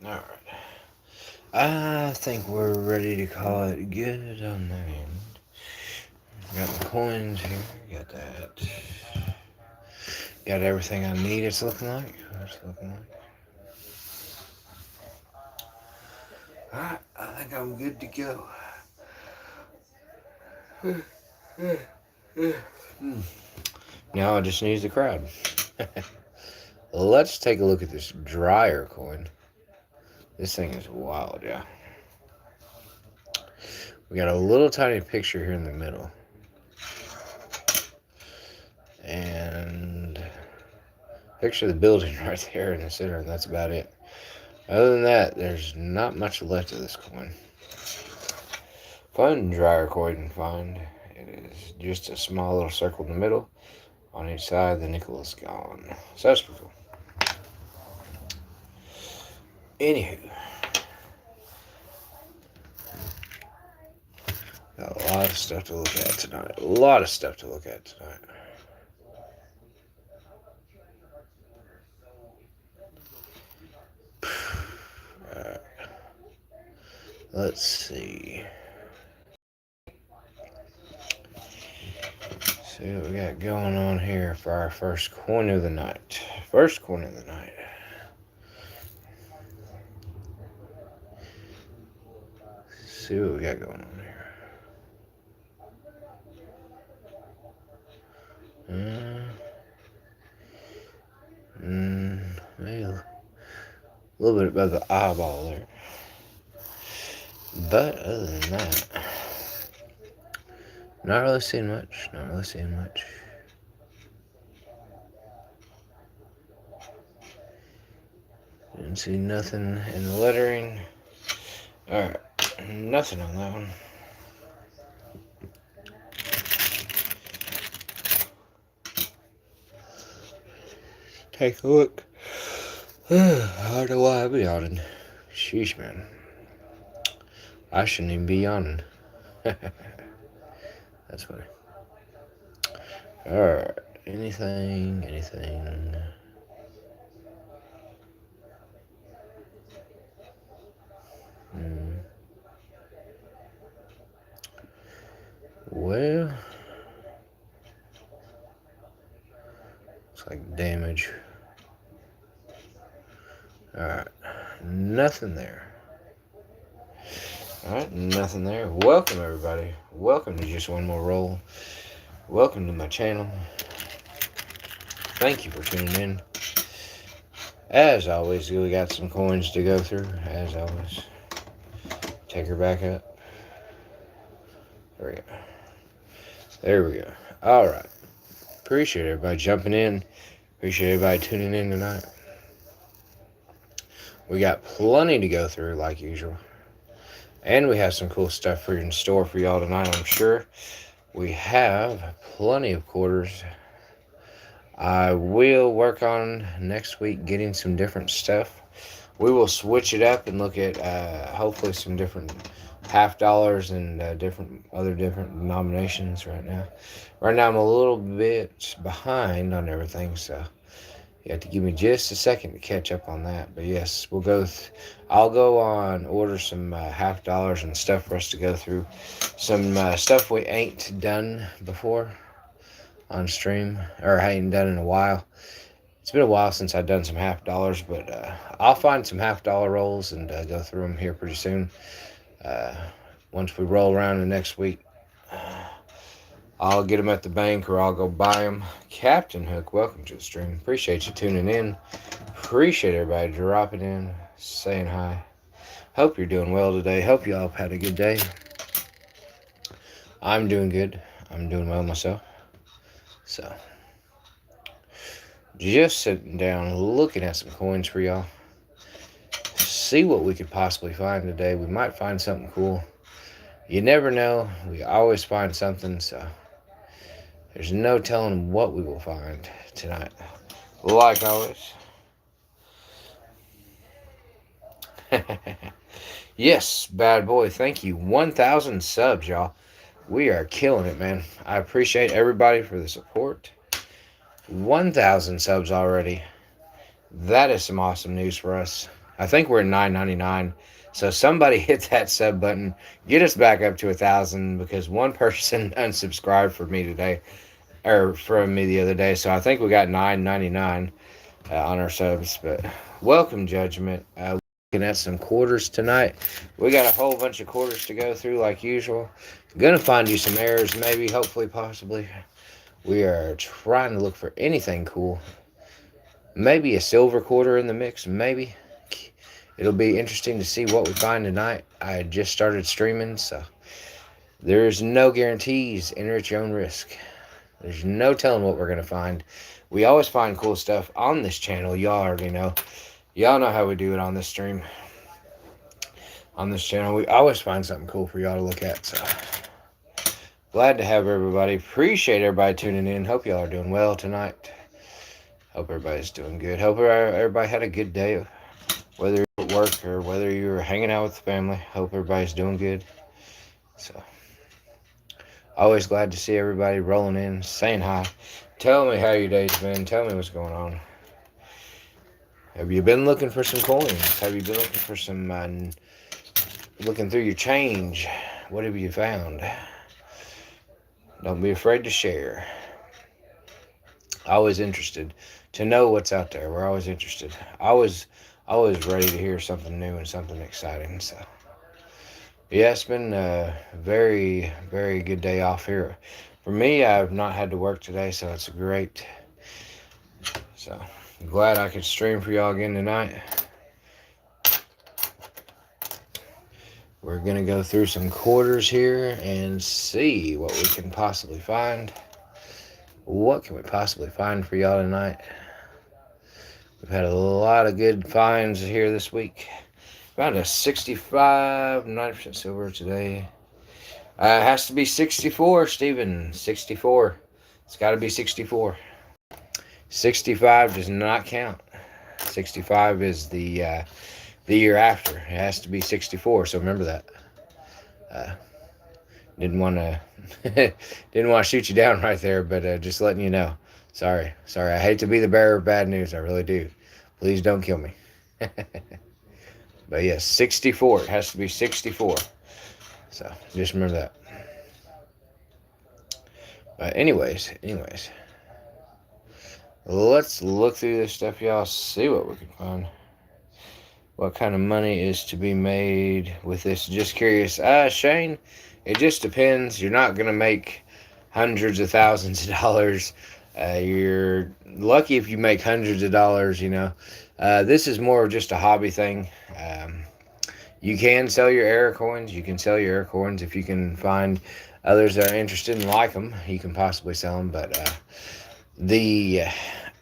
Alright. I think we're ready to call it good on that end. Got the coins here. Got that. Got everything I need, it's looking like. Alright, I think I'm good to go. Now I just need the crowd. Let's take a look at this dryer coin. This thing is wild, yeah. We got a little tiny picture here in the middle. And picture of the building right there in the center, and that's about it. Other than that, there's not much left of this coin. Fun dryer coin to find. It is just a small little circle in the middle. On each side, the nickel is gone. So that's pretty cool. Anywho, got a lot of stuff to look at tonight. Alright. Let's see. See what we got going on here for our first coin of the night. See what we got going on here. Maybe a little bit above the eyeball there. But other than that, not really seeing much. Didn't see nothing in the lettering. Alright, nothing on that one. Take a look. I don't know why I've been yawning. Sheesh, man. I shouldn't even be yawning. That's funny. Alright, anything. Well, looks like damage. Alright, nothing there. Welcome, everybody. Welcome to Just One More Roll. Welcome to my channel. Thank you for tuning in. As always, we got some coins to go through. As always. Take her back up. There we go. Alright. Appreciate everybody jumping in. Appreciate everybody tuning in tonight. We got plenty to go through, like usual. And we have some cool stuff in store for y'all tonight, I'm sure. We have plenty of quarters. I will work on next week getting some different stuff. We will switch it up and look at hopefully some different $50 and different denominations right now. Right now I'm a little bit behind on everything, so you have to give me just a second to catch up on that. But yes, we'll go. I'll go on, order some $50 and stuff for us to go through. Some stuff we ain't done before on stream, or ain't done in a while. It's been a while since I've done some $50, but I'll find some $50 rolls and go through them here pretty soon. Once we roll around the next week, I'll get them at the bank or I'll go buy them. Captain Hook, welcome to the stream. Appreciate you tuning in. Appreciate everybody dropping in, saying hi. Hope you're doing well today. Hope y'all have had a good day. I'm doing good. I'm doing well myself. So, just sitting down looking at some coins for y'all. See what we could possibly find today. We might find something cool. You never know. We always find something, so there's no telling what we will find tonight. Like always. Yes, bad boy. Thank you. 1,000 subs, y'all. We are killing it, man. I appreciate everybody for the support. 1,000 subs already. That is some awesome news for us. I think we're at 999. So somebody hit that sub button. Get us back up to 1,000 because one person unsubscribed for me today, or from me the other day. So I think we got 999 on our subs. But welcome, Judgment. Looking at some quarters tonight. We got a whole bunch of quarters to go through like usual. Gonna find you some errors, maybe, hopefully, possibly. We are trying to look for anything cool. Maybe a silver quarter in the mix, maybe. It'll be interesting to see what we find tonight. I just started streaming, so there's no guarantees. Enter at your own risk. There's no telling what we're going to find. We always find cool stuff on this channel. Y'all already know. Y'all know how we do it on this stream. On this channel, we always find something cool for y'all to look at. So glad to have everybody. Appreciate everybody tuning in. Hope y'all are doing well tonight. Hope everybody's doing good. Hope everybody had a good day, whether you're at work or whether you're hanging out with the family. Hope everybody's doing good. So, always glad to see everybody rolling in, saying hi. Tell me how your day's been. Tell me what's going on. Have you been looking for some coins? Have you been looking for some, looking through your change? What have you found? Don't be afraid to share. Always interested to know what's out there. We're always interested. Always ready to hear something new and something exciting. So, yeah, it's been a very, very good day off here. For me, I've not had to work today, so it's great. So, I'm glad I could stream for y'all again tonight. We're going to go through some quarters here and see what we can possibly find. What can we possibly find for y'all tonight? We've had a lot of good finds here this week. Found a 65, 90% silver today. It has to be 64, Steven. 64. It's got to be 64. 65 does not count. 65 is the year after. It has to be 64, so remember that. Didn't want to shoot you down right there, but just letting you know. Sorry. I hate to be the bearer of bad news. I really do. Please don't kill me. But yes, 64. It has to be 64. So just remember that. But anyways, let's look through this stuff, y'all. See what we can find. What kind of money is to be made with this? Just curious. Shane, it just depends. You're not going to make hundreds of thousands of dollars. You're lucky if you make hundreds of dollars, you know. This is more of just a hobby thing. You can sell your error coins. You can sell your error coins if you can find others that are interested and like them. You can possibly sell them. But the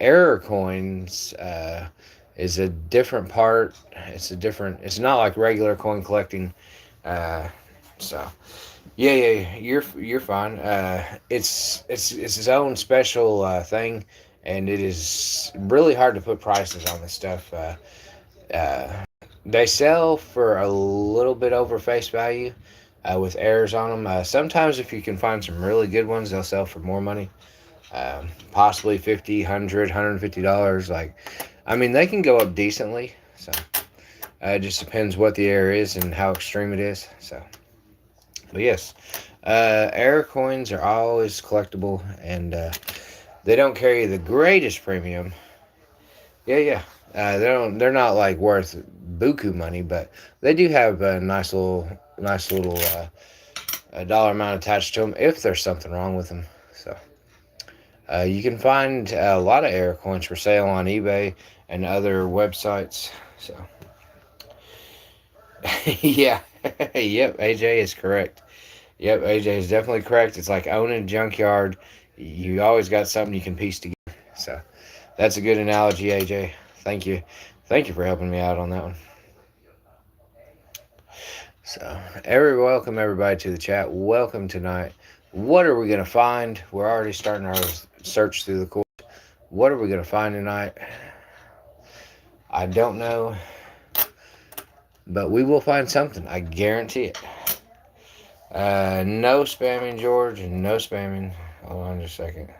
error coins is a different part. It's not like regular coin collecting. So yeah, you're fine. It's its own special thing, and it is really hard to put prices on this stuff. They sell for a little bit over face value with errors on them. Sometimes if you can find some really good ones, they'll sell for more money. Possibly $50, $100, $150. Like, I mean, they can go up decently. So it just depends what the error is and how extreme it is. So, but yes, error coins are always collectible, and they don't carry the greatest premium. Yeah. They're not like worth buku money, but they do have a nice little dollar amount attached to them if there's something wrong with them. So you can find a lot of error coins for sale on eBay and other websites. So yeah, yep, AJ is correct. Yep, AJ is definitely correct. It's like owning a junkyard. You always got something you can piece together. So that's a good analogy, AJ. Thank you for helping me out on that one. So, welcome everybody to the chat. Welcome tonight. What are we going to find? We're already starting our search through the course. What are we going to find tonight? I don't know. But we will find something. I guarantee it. No spamming, George. No spamming. Hold on just a second.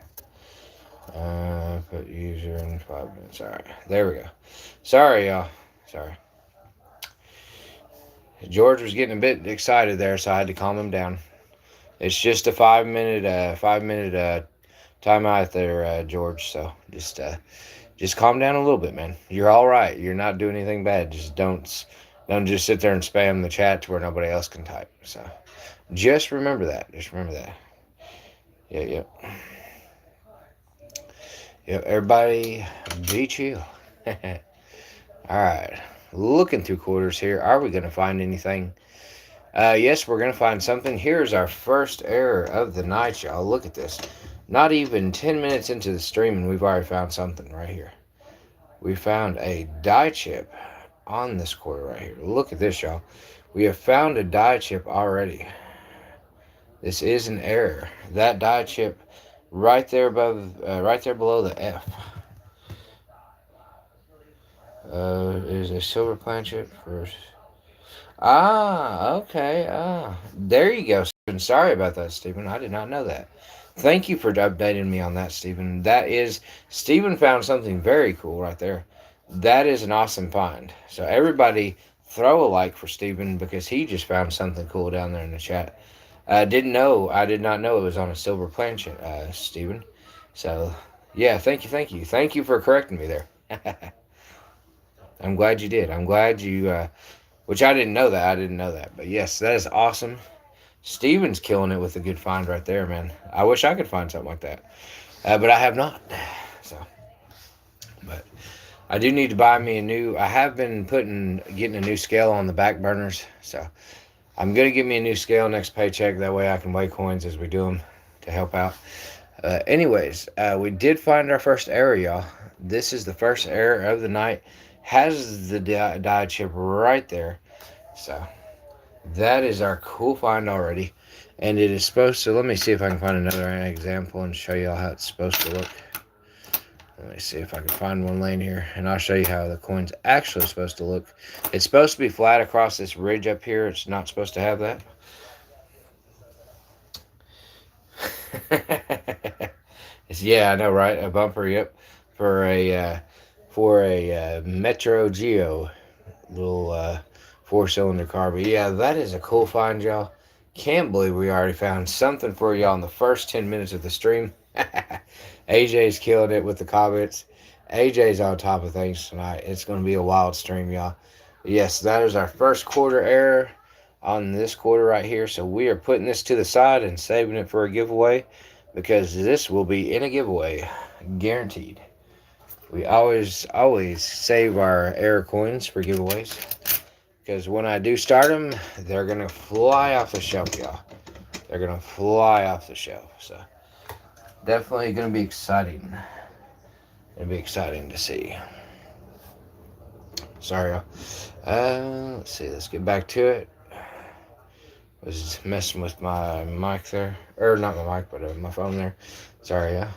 Put user in 5 minutes. All right, there we go. Sorry, y'all. Sorry. George was getting a bit excited there, so I had to calm him down. It's just a 5 minute timeout there, George. So just calm down a little bit, man. You're all right. You're not doing anything bad. Just don't just sit there and spam the chat to where nobody else can type. So just remember that. Just remember that. Yep. Everybody, be chill. All right. Looking through quarters here. Are we going to find anything? Yes, we're going to find something. Here's our first error of the night, y'all. Look at this. Not even 10 minutes into the stream, and we've already found something right here. We found a die chip on this quarter right here. Look at this, y'all. We have found a die chip already. This is an error. That die chip right there below the F. Is a silver plan chip first. Okay. There you go, Stephen. Sorry about that, Stephen. I did not know that. Thank you for updating me on that, Stephen. Stephen found something very cool right there. That is an awesome find. So everybody throw a like for Stephen because he just found something cool down there in the chat. I did not know it was on a silver planchet, Stephen. So, yeah, thank you. Thank you for correcting me there. I'm glad you did. I'm glad you, which I didn't know that. But yes, that is awesome. Steven's killing it with a good find right there, man. I wish I could find something like that. But I have not. So, but I do need to buy me I have been getting a new scale on the back burners. So I'm going to get me a new scale next paycheck. That way I can weigh coins as we do them to help out. Anyways, we did find our first error, y'all. This is the first error of the night. Has the die chip right there. So that is our cool find already. And it is supposed to, let me see if I can find another example and show y'all how it's supposed to look. Let me see if I can find one laying here, and I'll show you how the coin's actually supposed to look. It's supposed to be flat across this ridge up here. It's not supposed to have that. Yeah, I know, right? A bumper, yep, for a Metro Geo little 4-cylinder car. But yeah, that is a cool find, y'all. Can't believe we already found something for y'all in the first 10 minutes of the stream. AJ's killing it with the comments. AJ's on top of things tonight. It's going to be a wild stream, y'all. Yes, that is our first quarter error on this quarter right here. So we are putting this to the side and saving it for a giveaway because this will be in a giveaway, guaranteed. We always save our error coins for giveaways because when I do start them, they're going to fly off the shelf, y'all. They're going to fly off the shelf. So definitely going to be exciting. It'll be exciting to see. Sorry, y'all. Let's see. Let's get back to it. I was messing with my mic there. Or not my mic, but my phone there. Sorry, y'all.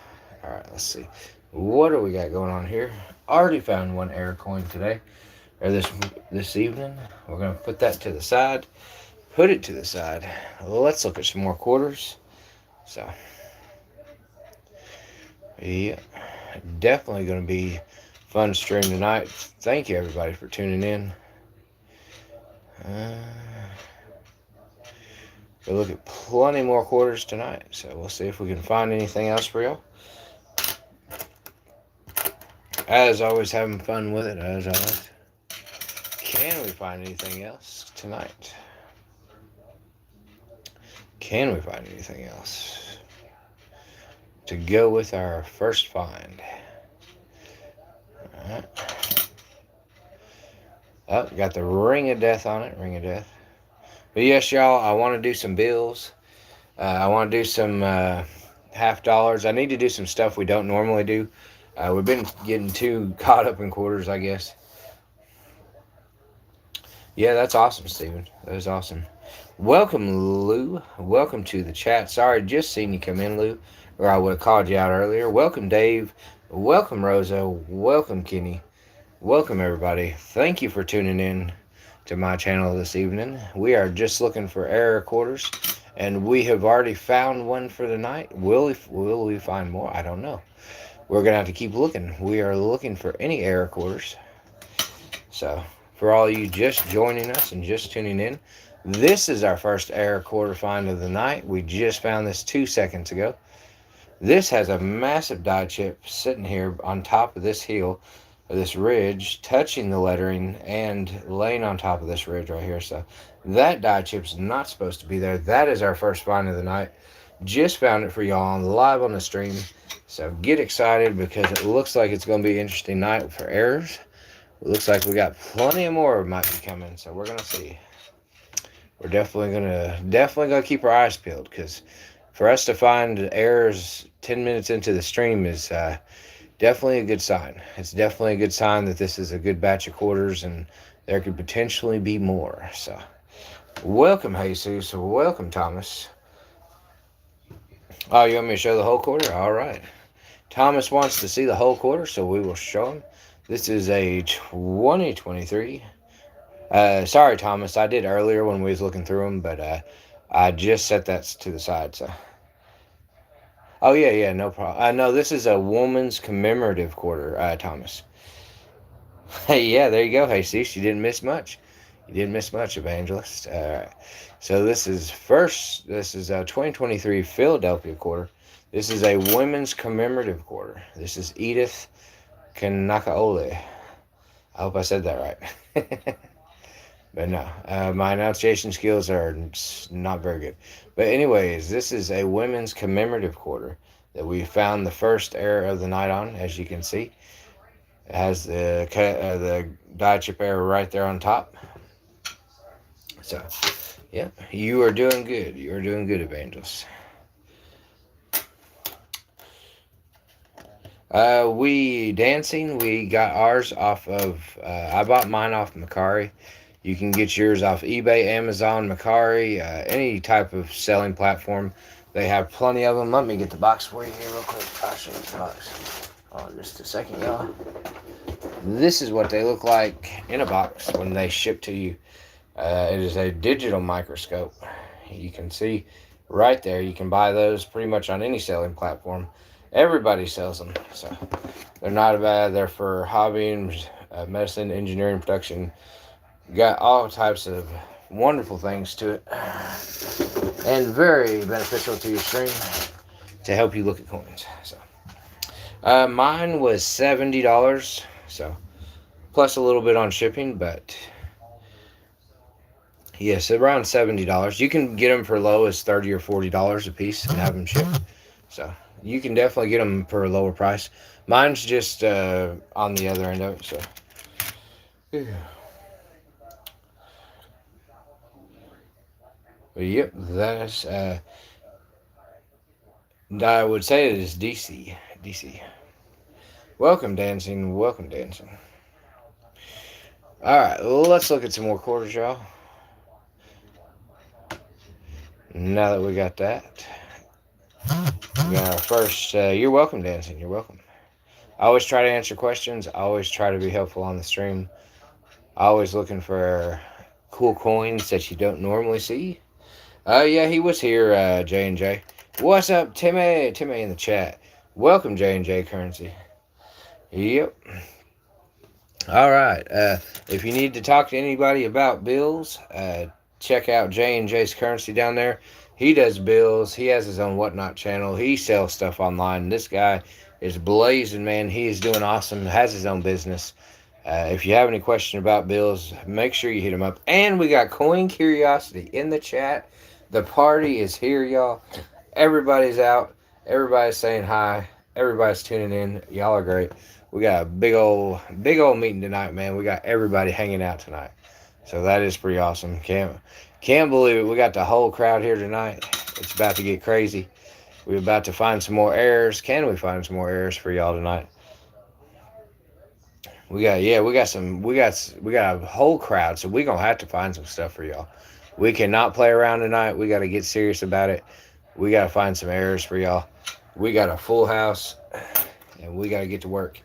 Alright, let's see. What do we got going on here? Already found one error coin today. Or this evening. We're going to put that to the side. Put it to the side. Let's look at some more quarters. So, yeah. Definitely going to be fun stream tonight. Thank you, everybody, for tuning in. We'll look at plenty more quarters tonight. So we'll see if we can find anything else for y'all. As always, having fun with it, as always. Can we find anything else tonight? Can we find anything else to go with our first find? Alright. Oh, got the Ring of Death on it. Ring of Death. But yes, y'all, I want to do some bills. I want to do some half dollars. I need to do some stuff we don't normally do. We've been getting too caught up in quarters, I guess. Yeah, that's awesome, Steven. That is awesome. Welcome, Lou. Welcome to the chat. Sorry, just seen you come in, Lou, or I would have called you out earlier. Welcome, Dave. Welcome, Rosa. Welcome, Kenny. Welcome, everybody. Thank you for tuning in to my channel this evening. We are just looking for error quarters, and we have already found one for the night. Will we find more? I don't know. we're going to have to keep looking. We are looking for any error quarters. So, for all you just joining us and just tuning in, this is our first error quarter find of the night. We just found this 2 seconds ago. This has a massive die chip sitting here on top of this hill, or this ridge, touching the lettering and laying on top of this ridge right here. So that die chip's not supposed to be there. That is our first find of the night. Just found it for y'all live on the stream. So get excited because it looks like it's going to be an interesting night for errors. It looks like we got plenty of more might be coming. So we're going to see. We're definitely gonna keep our eyes peeled, because for us to find errors 10 minutes into the stream is definitely a good sign. It's definitely a good sign that this is a good batch of quarters and there could potentially be more. So welcome, Jesus. Welcome, Thomas. Oh, you want me to show the whole quarter? All right. Thomas wants to see the whole quarter, so we will show him. This is a 2023. Sorry, Thomas. I did earlier when we was looking through them, but I just set that to the side. So, oh yeah, no problem. No, this is a woman's commemorative quarter, Thomas. Hey, yeah, there you go. Hey, see, you didn't miss much. You didn't miss much, Evangelist. All right. So this is a 2023 Philadelphia quarter. This is a women's commemorative quarter. This is Edith Kanakaole. I hope I said that right. But no, my enunciation skills are not very good. But anyways, this is a women's commemorative quarter that we found the first error of the night on, as you can see. It has the die chip error right there on top. So, yeah, you are doing good. You are doing good, Evangelist. We got ours off of, I bought mine off Macari. You can get yours off eBay, Amazon, Macari, any type of selling platform. They have plenty of them. Let me get the box for you here real quick. I'll show you the box. Oh, just a second, y'all. This is what they look like in a box when they ship to you. It is a digital microscope. You can see right there. You can buy those pretty much on any selling platform. Everybody sells them. So they're not bad. They're for hobby, medicine, engineering, production. Got all types of wonderful things to it, and very beneficial to your stream to help you look at coins. So mine was $70, so plus a little bit on shipping, but yes, around $70. You can get them for low as $30 or $40 a piece and have them shipped. So you can definitely get them for a lower price. Mine's just on the other end of it. So. Yeah. Yep, that's, I would say it is DC. Welcome, Dancing. Alright, let's look at some more quarters, y'all. Now that we got that. We got our first, you're welcome, Dancing. You're welcome. I always try to answer questions. I always try to be helpful on the stream. Always looking for cool coins that you don't normally see. Yeah, he was here, J&J. What's up, Timmy? Timmy in the chat. Welcome, J&J Currency. Yep. All right. If you need to talk to anybody about bills, check out J&J's Currency down there. He does bills. He has his own Whatnot channel. He sells stuff online. This guy is blazing, man. He is doing awesome. Has his own business. If you have any question about bills, make sure you hit him up. And we got Coin Curiosity in the chat. The party is here, y'all. Everybody's out. Everybody's saying hi. Everybody's tuning in. Y'all are great. We got a big old meeting tonight, man. We got everybody hanging out tonight. So that is pretty awesome. Can't believe it. We got the whole crowd here tonight. It's about to get crazy. We're about to find some more errors. Can we find some more errors for y'all tonight? We got a whole crowd, so we're gonna have to find some stuff for y'all. We cannot play around tonight. We got to get serious about it. We got to find some errors for y'all. We got a full house, and we got to get to work.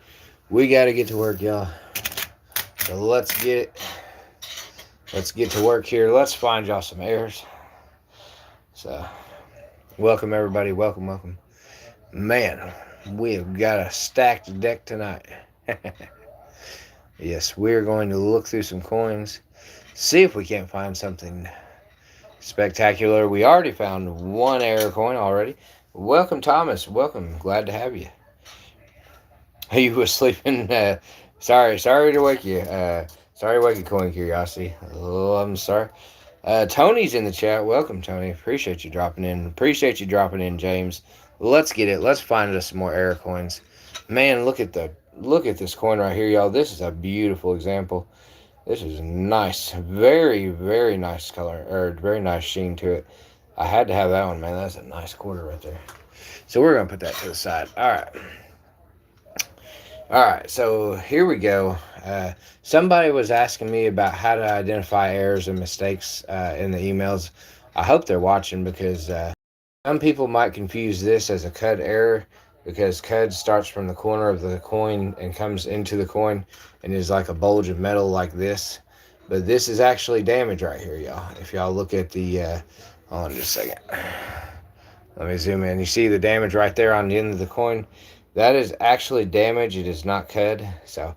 Y'all. So let's get to work here. Let's find y'all some errors. So, welcome everybody. Welcome. Man, We've got a stacked deck tonight. Yes, we're going to look through some coins, see if we can't find something spectacular. We already found one error coin already. Welcome, Thomas. Welcome. Glad to have you. You was sleeping. Sorry to wake you. Sorry to wake you, Coin Curiosity. Oh, I'm sorry. Tony's in the chat. Welcome, Tony. Appreciate you dropping in. Appreciate you dropping in, James. Let's get it. Let's find us some more error coins. Man, look at this coin right here, y'all. This is a beautiful example. This is nice. Very nice color, or very nice sheen to it. I had to have that one, man. That's a nice quarter right there. So we're going to put that to the side. All right, so here we go. Somebody was asking me about how to identify errors and mistakes in the emails. I hope they're watching because some people might confuse this as a cud error because cud starts from the corner of the coin and comes into the coin and is like a bulge of metal like this. But this is actually damage right here, y'all. If y'all look at the, hold on just a second. Let me zoom in. You see the damage right there on the end of the coin? That is actually damage. It is not cud. So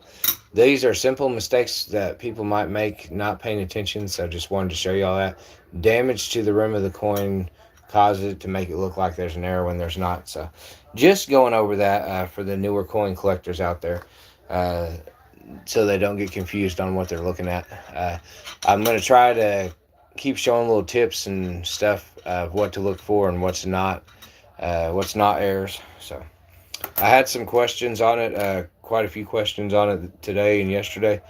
these are simple mistakes that people might make not paying attention. So just wanted to show you all that. Damage to the rim of the coin causes it to make it look like there's an error when there's not. So just going over that for the newer coin collectors out there so they don't get confused on what they're looking at. I'm going to try to keep showing little tips and stuff of what to look for and what's not errors. So I had some questions on it, quite a few questions on it today and yesterday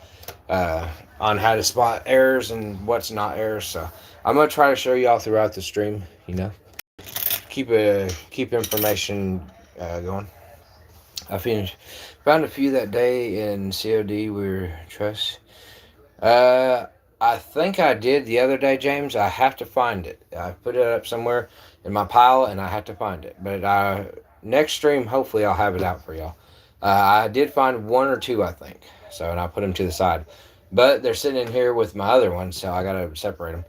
on how to spot errors and what's not errors. So I'm gonna try to show y'all throughout the stream. Keep information going. I found a few that day in COD. We were trust. I think I did the other day, James. I have to find it. I put it up somewhere in my pile, and I have to find it. But next stream, hopefully, I'll have it out for y'all. I did find one or two, I think. So, and I put them to the side. But they're sitting in here with my other ones, so I gotta separate them.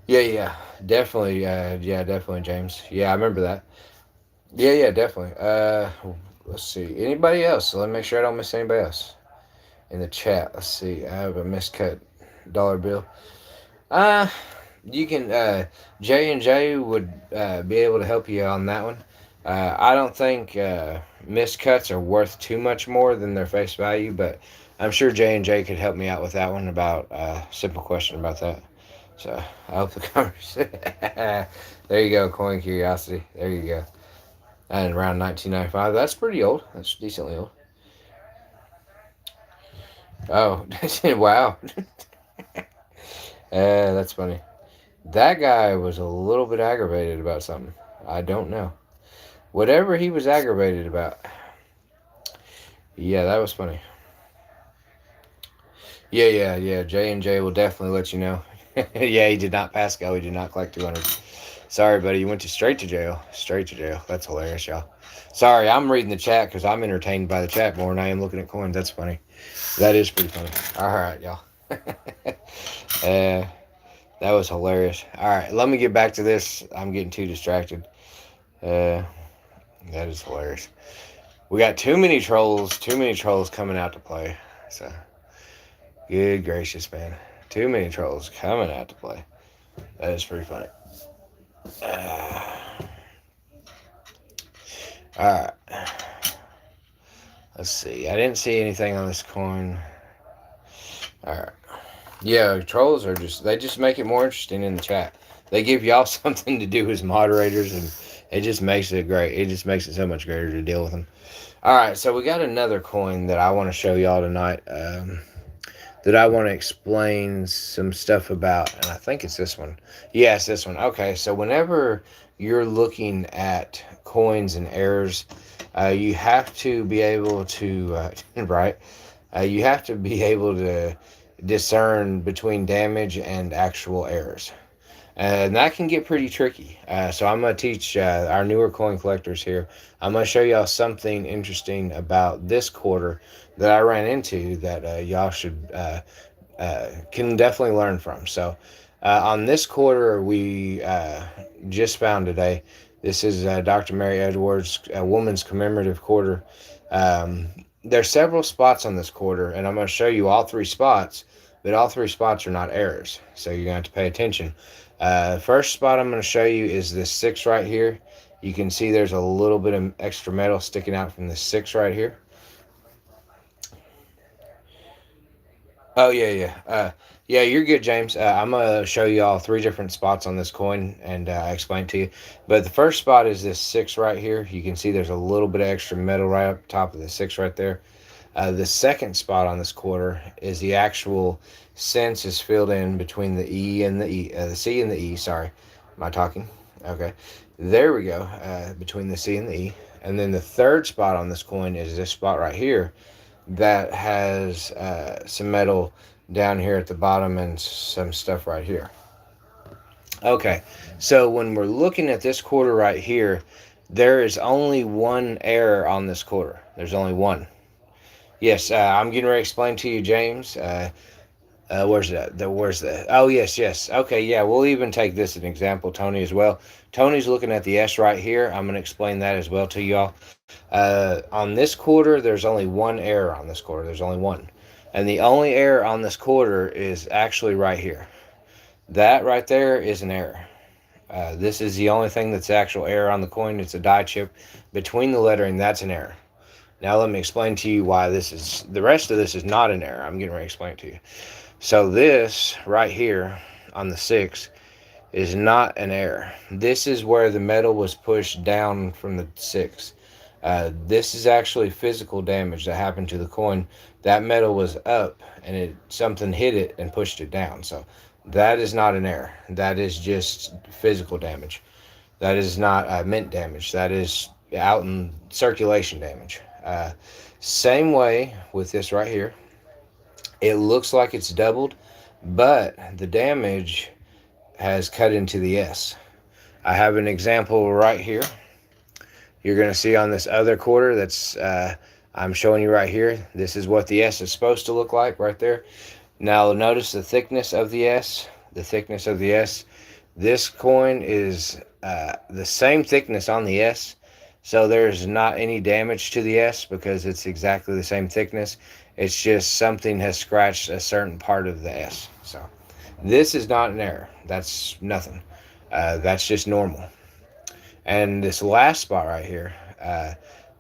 Yeah, definitely. Definitely, James. Yeah, I remember that. Yeah, definitely. Let's see. Anybody else? So let me make sure I don't miss anybody else in the chat. Let's see. I have a miscut dollar bill. Uh, you can. J&J would be able to help you on that one. I don't think miscuts are worth too much more than their face value, but I'm sure J&J could help me out with that one about a simple question about that. So I hope the conversation. There you go, Coin Curiosity. There you go. And around 1995. That's pretty old. That's decently old. Oh, wow. That's funny. That guy was a little bit aggravated about something. I don't know. Whatever he was aggravated about. Yeah, that was funny. Yeah. J&J will definitely let you know. Yeah, he did not pass go. He did not collect 200. Sorry, buddy. You went straight to jail. Straight to jail. That's hilarious, y'all. Sorry, I'm reading the chat because I'm entertained by the chat more than I am looking at coins. That's funny. That is pretty funny. All right, y'all. That was hilarious. All right, let me get back to this. I'm getting too distracted. That is hilarious. We got too many trolls coming out to play. So, good gracious, man. Too many trolls coming out to play. That is pretty funny. Alright. Let's see. I didn't see anything on this coin. Alright. Yeah, trolls are they just make it more interesting in the chat. They give y'all something to do as moderators, and it just makes it great. It just makes it so much greater to deal with them. Alright, so we got another coin that I want to show y'all tonight. That I want to explain some stuff about, and I think it's this one. Yeah, it's this one. Okay, so whenever you're looking at coins and errors, you have to be able to, right? You have to be able to discern between damage and actual errors. And that can get pretty tricky. So I'm going to teach our newer coin collectors here. I'm going to show y'all something interesting about this quarter that I ran into that y'all should can definitely learn from. So on this quarter we just found today, This is Dr. Mary Edwards' Woman's Commemorative Quarter. Um, there's several spots on this quarter, and I'm going to show you all three spots, but all three spots are not errors, so you're going to have to pay attention. First spot I'm going to show you is this 6 right here. You can see there's a little bit of extra metal sticking out from the 6 right here. Oh yeah, yeah, yeah. You're good, James. I'm gonna show you all three different spots on this coin and explain to you. But the first spot is this 6 right here. You can see there's a little bit of extra metal right up top of the 6 right there. The second spot on this quarter is the actual cents is filled in between the E and the E, the C and the E. Sorry, am I talking? Okay, there we go. Between the C and the E, and then the third spot on this coin is this spot right here that has some metal down here at the bottom and some stuff right here. Okay, so when we're looking at this quarter right here, there is only one error on this quarter. There's only one. Yes, I'm getting ready to explain to you, James. Where's that? Where's that? Oh, yes, yes. Okay, yeah, we'll even take this as an example, Tony, as well. Tony's looking at the S right here. I'm going to explain that as well to y'all. On this quarter, there's only one error on this quarter. There's only one. And the only error on this quarter is actually right here. That right there is an error. This is the only thing that's actual error on the coin. It's a die chip between the lettering. That's an error. Now let me explain to you why this is. The rest of this is not an error. I'm getting ready to explain it to you. So this right here on the 6 is not an error. This is where the metal was pushed down from the 6. This is actually physical damage that happened to the coin. That metal was up and something hit it and pushed it down. So that is not an error. That is just physical damage. That is not mint damage. That is out in circulation damage. Same way with this right here. It looks like it's doubled, but the damage has cut into the S. I have an example right here. You're going to see on this other quarter that's I'm showing you right here. This is what the S is supposed to look like right there. Now notice the thickness of the S. The thickness of the S. This coin is the same thickness on the S. So there's not any damage to the S because it's exactly the same thickness. It's just something has scratched a certain part of the S. So this is not an error. That's nothing. That's just normal. And this last spot right here,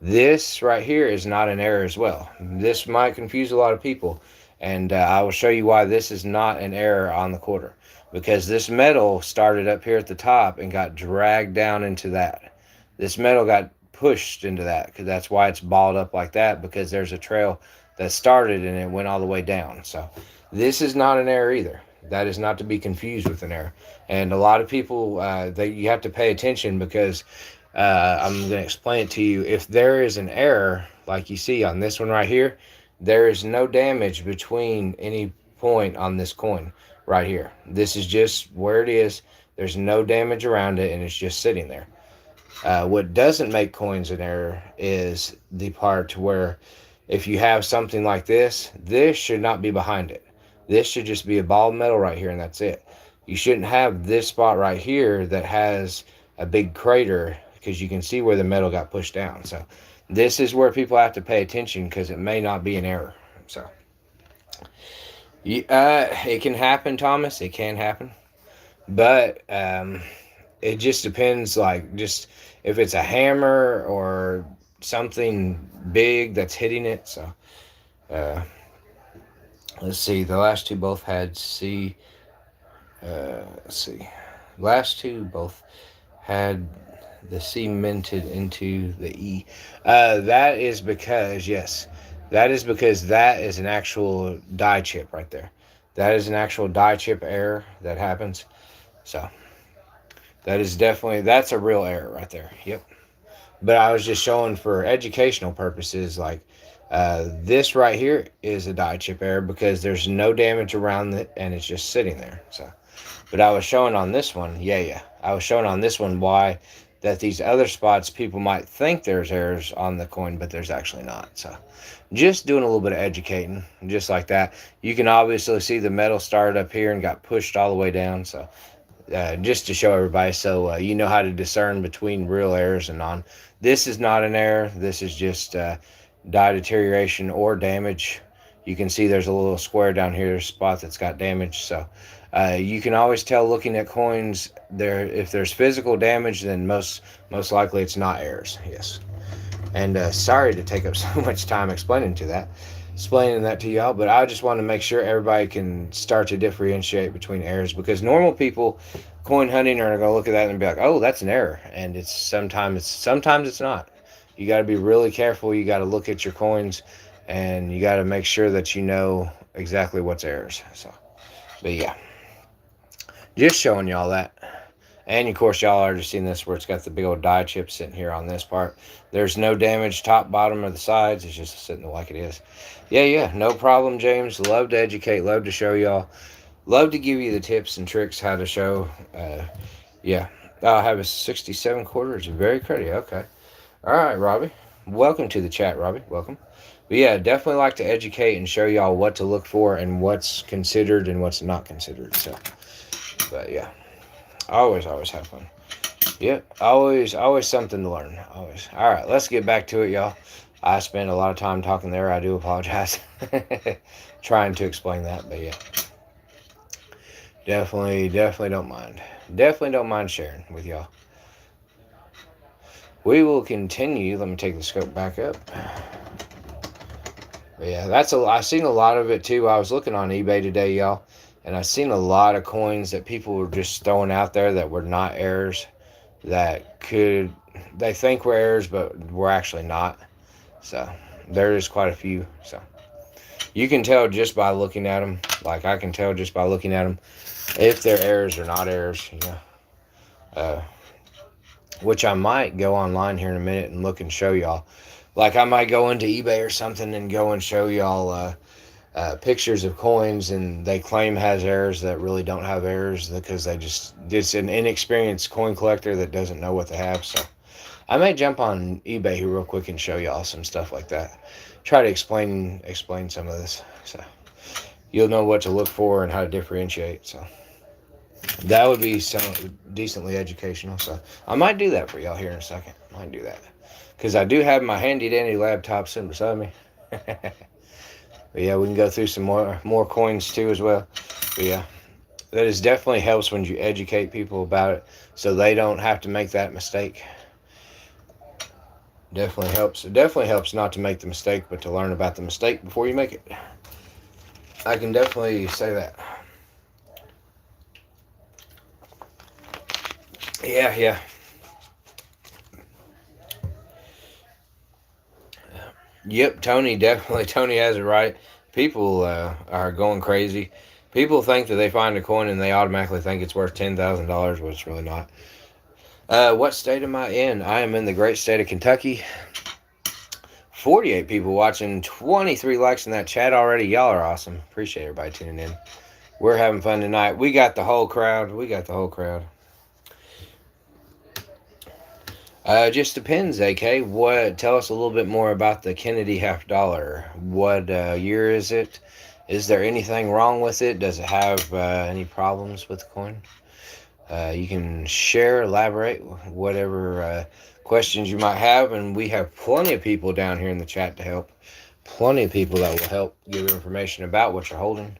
this right here is not an error as well. This might confuse a lot of people. And I will show you why this is not an error on the quarter. Because this metal started up here at the top and got dragged down into that. This metal got pushed into that, because that's why it's balled up like that, because there's a trail that started and it went all the way down. So this is not an error either. That is not to be confused with an error. And a lot of people, you have to pay attention, because I'm going to explain it to you. If there is an error, like you see on this one right here, there is no damage between any point on this coin right here. This is just where it is. There's no damage around it, and it's just sitting there. What doesn't make coins an error is the part where if you have something like this should not be behind it. This should just be a ball of metal right here, and that's it. You shouldn't have this spot right here that has a big crater, because you can see where the metal got pushed down. So this is where people have to pay attention, because it may not be an error. So it can happen, Thomas. It can happen. But it just depends, like, just if it's a hammer or something big that's hitting it. So let's see, the last two both had C. Let's see, last two both had the C minted into the E. That is because, yes, that is because that is an actual die chip right there. That is an actual die chip error that happens. So that is definitely, that's a real error right there. Yep. But I was just showing for educational purposes, like this right here is a die chip error because there's no damage around it and it's just sitting there. So, but I was showing on this one, I was showing on this one why that these other spots people might think there's errors on the coin, but there's actually not. So just doing a little bit of educating, just like that. You can obviously see the metal started up here and got pushed all the way down. So just to show everybody so you know how to discern between real errors and non. This is not an error. This is just die deterioration or damage. You can see there's a little square down here, a spot that's got damage. So you can always tell looking at coins there if there's physical damage, then most likely it's not errors. Yes. And sorry to take up so much time explaining that to y'all, but I just want to make sure everybody can start to differentiate between errors, because normal people coin hunting are going to look at that and be like, "Oh, that's an error," and sometimes it's not. You got to be really careful. You got to look at your coins, and you got to make sure that you know exactly what's errors. So, but yeah, just showing y'all that. And of course, y'all already seen this where it's got the big old die chip sitting here on this part. There's no damage top, bottom, or the sides. It's just sitting like it is. Yeah, no problem, James. Love to educate. Love to show y'all. Love to give you the tips and tricks how to show. Yeah, I'll have a 67 quarter. It's very pretty. Okay. All right, Robbie. Welcome to the chat, Robbie. Welcome. But yeah, definitely like to educate and show y'all what to look for and what's considered and what's not considered. So, but yeah. Always have fun. Yep, always something to learn. Always. All right, let's get back to it, y'all. I spent a lot of time talking there. I do apologize. Trying to explain that, but yeah. Definitely don't mind. Definitely don't mind sharing with y'all. We will continue. Let me take the scope back up. But yeah, I've seen a lot of it too. I was looking on eBay today, y'all, and I've seen a lot of coins that people were just throwing out there that were not errors, they think were errors, but were actually not. So there is quite a few. So you can tell just by looking at them. Like I can tell just by looking at them if they're errors or not errors. Which I might go online here in a minute and look and show y'all. Like I might go into eBay or something and go and show y'all pictures of coins, and they claim has errors that really don't have errors because it's an inexperienced coin collector that doesn't know what they have. So I may jump on eBay here real quick and show y'all some stuff like that. Try to explain some of this, so you'll know what to look for and how to differentiate. So that would be some decently educational. So I might do that for y'all here in a second. I might do that because I do have my handy dandy laptop sitting beside me. But yeah, we can go through some more coins too as well. But yeah, that is definitely helps when you educate people about it so they don't have to make that mistake. Definitely helps. It definitely helps not to make the mistake, but to learn about the mistake before you make it. I can definitely say that. Yeah. Yep, Tony has it right. People are going crazy. People think that they find a coin and they automatically think it's worth $10,000, but it's really not. What state am I in? I am in the great state of Kentucky. 48 people watching, 23 likes in that chat already. Y'all are awesome. Appreciate everybody tuning in. We're having fun tonight. We got the whole crowd. Just depends, AK. Tell us a little bit more about the Kennedy half dollar. What year is it? Is there anything wrong with it? Does it have any problems with the coin? You can share, elaborate, whatever questions you might have, and we have plenty of people down here in the chat to help. Plenty of people that will help give information about what you're holding.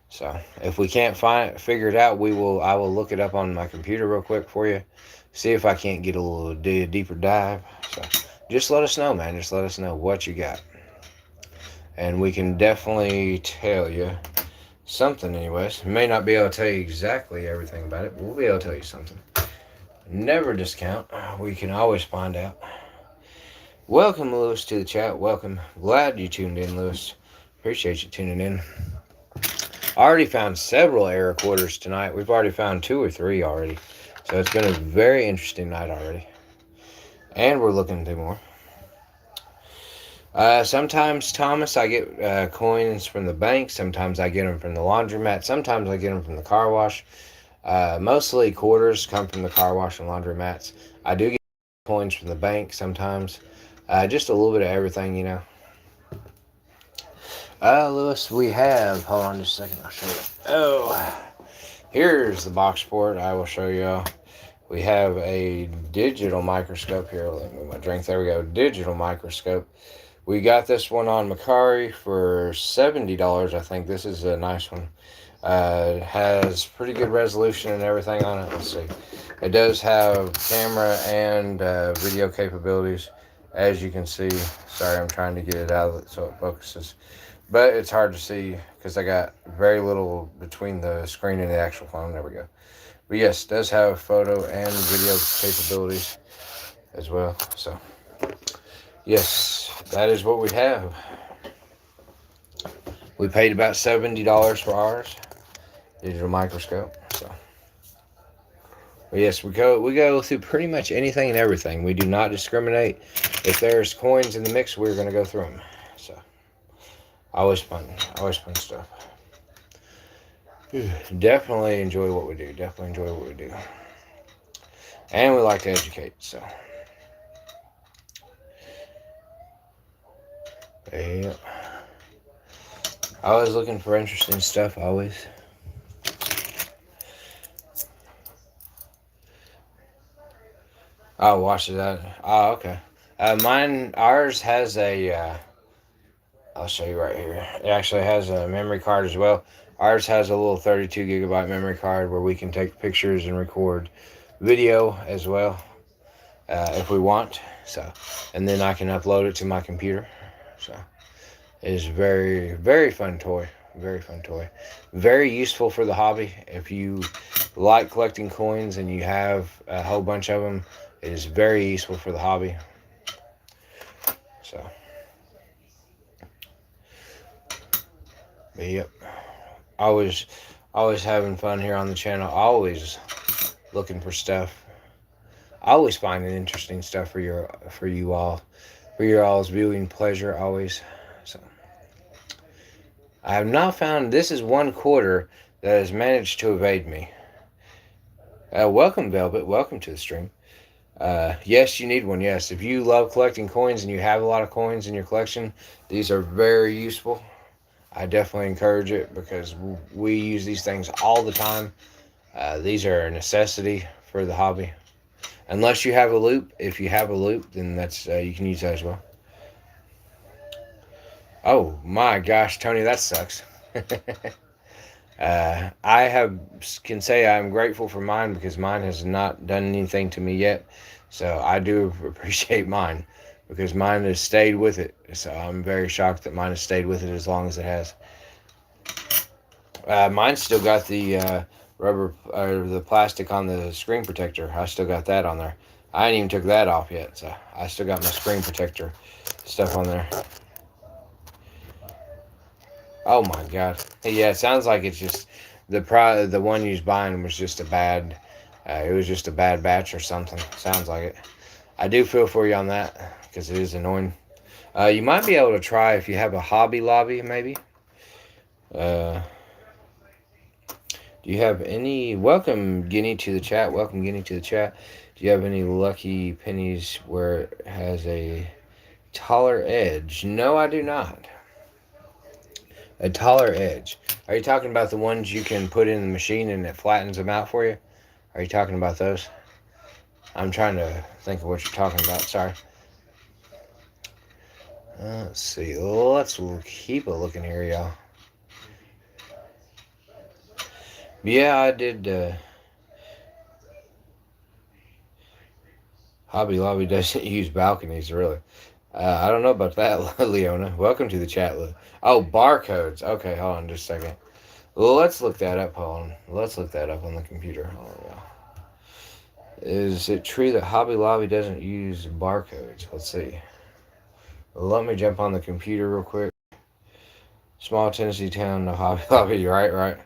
So if we can't figure it out, I will look it up on my computer real quick for you. See if I can't get a little deeper dive. So just let us know, man. Just let us know what you got. And we can definitely tell you something anyways. May not be able to tell you exactly everything about it, but we'll be able to tell you something. Never discount. We can always find out. Welcome, Lewis, to the chat. Welcome. Glad you tuned in, Lewis. Appreciate you tuning in. I already found several error quarters tonight. We've already found 2 or 3 already. So it's been a very interesting night already. And we're looking through more. Sometimes, Thomas, I get coins from the bank. Sometimes I get them from the laundromat. Sometimes I get them from the car wash. Mostly quarters come from the car wash and laundromats. I do get coins from the bank sometimes. Just a little bit of everything, you know. Lewis, we have... Hold on just a second. I'll show you. Oh, Here's the box port. I will show you. We have a digital microscope here. Let me move my drink. There we go. Digital microscope. We got this one on Macari for $70. I think this is a nice one. It has pretty good resolution and everything on it. Let's see. It does have camera and video capabilities, as you can see. Sorry, I'm trying to get it out of it so it focuses. But it's hard to see because I got very little between the screen and the actual phone. There we go. But yes, it does have photo and video capabilities as well. So, yes, that is what we have. We paid about $70 for ours. Digital microscope. So, but yes, we go through pretty much anything and everything. We do not discriminate. If there's coins in the mix, we're gonna go through them. So, always fun stuff. Definitely enjoy what we do. And we like to educate. So, yeah. Always looking for interesting stuff. Always. Oh, watch that. Oh, okay. Ours has a. I'll show you right here. It actually has a memory card as well. Ours has a little 32 gigabyte memory card where we can take pictures and record video as well, if we want. So, and then I can upload it to my computer. So, it is very, very fun toy. Very fun toy. Very useful for the hobby. If you like collecting coins and you have a whole bunch of them, it is very useful for the hobby. So, but yep. Always having fun here on the channel. Always looking for stuff. Always finding interesting stuff for you all, for your all's viewing pleasure. Always. So, I have not found. This is one quarter that has managed to evade me. Welcome, Velvet. Welcome to the stream. Yes, you need one. Yes, if you love collecting coins and you have a lot of coins in your collection, these are very useful. I definitely encourage it because we use these things all the time. These are a necessity for the hobby. Unless you have a loop. If you have a loop, then that's you can use that as well. Oh my gosh, Tony, that sucks. Can say I'm grateful for mine because mine has not done anything to me yet. So I do appreciate mine because mine has stayed with it. So I'm very shocked that mine has stayed with it as long as it has. Mine's still got the rubber or the plastic on the screen protector. I still got that on there. I ain't even took that off yet, so I still got my screen protector stuff on there. Oh my god! Yeah, it sounds like it's just the one you was buying was just a bad. It was just a bad batch or something. Sounds like it. I do feel for you on that because it is annoying. You might be able to try if you have a Hobby Lobby, maybe. Do you have any... Welcome, Guinea, to the chat. Welcome, Guinea, to the chat. Do you have any lucky pennies where it has a taller edge? No, I do not. A taller edge. Are you talking about the ones you can put in the machine and it flattens them out for you? Are you talking about those? I'm trying to think of what you're talking about. Sorry. Let's see. Let's keep a looking here, y'all. Yeah, I did. Hobby Lobby doesn't use balconies, really. I don't know about that, Leona. Welcome to the chat. Oh, barcodes. Okay, hold on just a second. Well, let's look that up. Hold on. Let's look that up on the computer. Hold on, y'all. Is it true that Hobby Lobby doesn't use barcodes? Let's see. Let me jump on the computer real quick. Small Tennessee town, no Hobby Lobby. Right.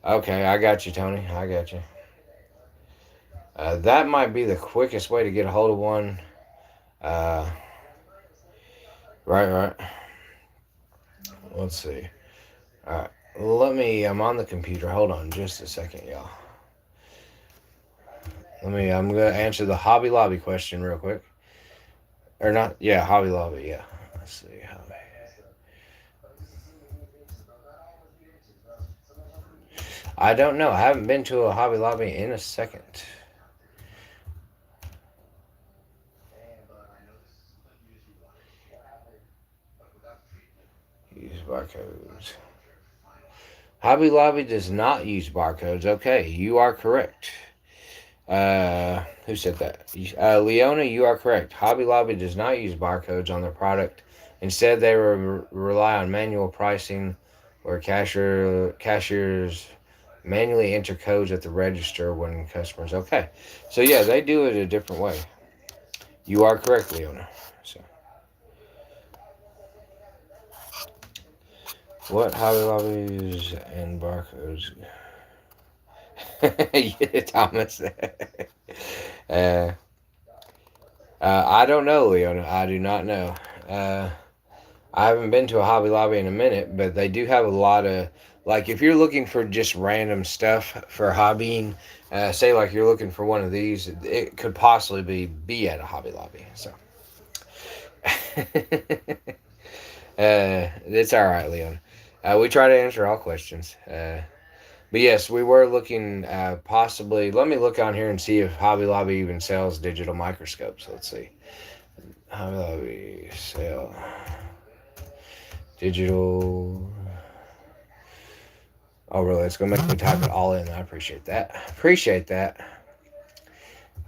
Okay, I got you, Tony. I got you. That might be the quickest way to get a hold of one. Right. Let's see. Alright. I'm on the computer. Hold on just a second, y'all. I'm going to answer the Hobby Lobby question real quick. Or not, yeah, Hobby Lobby, yeah. Let's see, I don't know. I haven't been to a Hobby Lobby in a second. Use barcodes. Hobby Lobby does not use barcodes. Okay, you are correct. Who said that? Leona, you are correct. Hobby Lobby does not use barcodes on their product. Instead, they rely on manual pricing, where cashiers manually enter codes at the register when customers. Okay, so yeah, they do it a different way. You are correct, Leona. So, what Hobby Lobbies and barcodes? Yeah, Thomas. uh, I don't know, Leona. I do not know. Uh, I haven't been to a Hobby Lobby in a minute, but they do have a lot of, like, if you're looking for just random stuff for hobbying, say like you're looking for one of these, it could possibly be at a Hobby Lobby. So, it's all right, Leon. We try to answer all questions. But yes, we were looking possibly. Let me look on here and see if Hobby Lobby even sells digital microscopes. Let's see. Hobby Lobby sell digital. Oh, really? It's gonna make me type it all in. I appreciate that. Appreciate that.